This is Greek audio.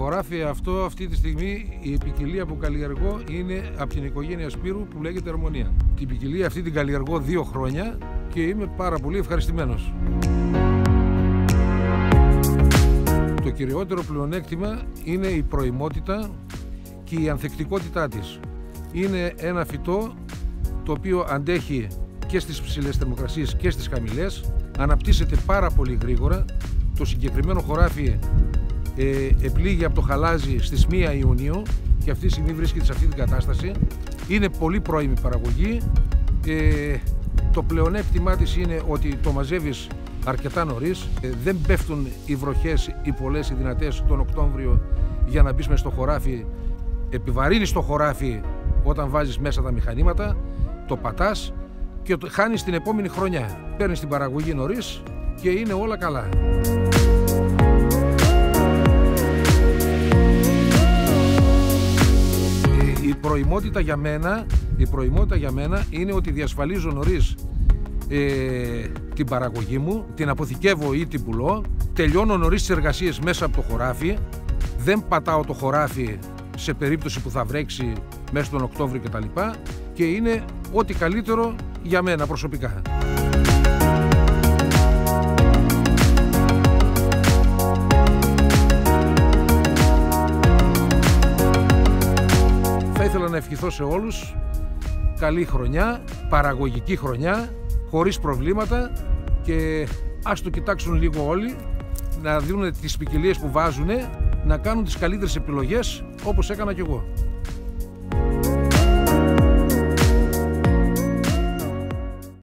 χωράφι αυτό, αυτή τη στιγμή η ποικιλία που καλλιεργώ είναι από την οικογένεια Σπύρου που λέγεται Αρμονία. Την ποικιλία αυτή την καλλιεργώ 2 χρόνια και είμαι πάρα πολύ ευχαριστημένος. Το κυριότερο πλεονέκτημα είναι η προημότητα και η ανθεκτικότητά της. Είναι ένα φυτό το οποίο αντέχει και στις ψηλές θερμοκρασίες και στις χαμηλές, αναπτύσσεται πάρα πολύ γρήγορα. Το συγκεκριμένο χωράφι επλήγει από το χαλάζι στις 1 Ιουνίου και αυτή τη στιγμή βρίσκεται σε αυτή την κατάσταση. Είναι πολύ πρώιμη παραγωγή. Το πλεονέκτημά της είναι ότι το μαζεύεις αρκετά νωρίς, δεν πέφτουν οι βροχές, οι πολλές, οι δυνατές τον Οκτώβριο για να μπεις μες στο χωράφι. Επιβαρύνεις το χωράφι όταν βάζεις μέσα τα μηχανήματα, το πατάς και χάνεις την επόμενη χρονιά. Παίρνεις την παραγωγή νωρίς και είναι όλα καλά. Η προημότητα για μένα είναι ότι διασφαλίζω νωρίς την παραγωγή μου, την αποθηκεύω ή την πουλώ, τελειώνω νωρίς τις εργασίες μέσα από το χωράφι, δεν πατάω το χωράφι σε περίπτωση που θα βρέξει μέσα στον Οκτώβριο κτλ. Και είναι ό,τι καλύτερο για μένα προσωπικά. Θα ήθελα να ευχηθώ σε όλους καλή χρονιά, παραγωγική χρονιά, χωρίς προβλήματα και ας το κοιτάξουν λίγο όλοι, να δουν τις ποικιλίες που βάζουν, να κάνουν τις καλύτερες επιλογές όπως έκανα κι εγώ.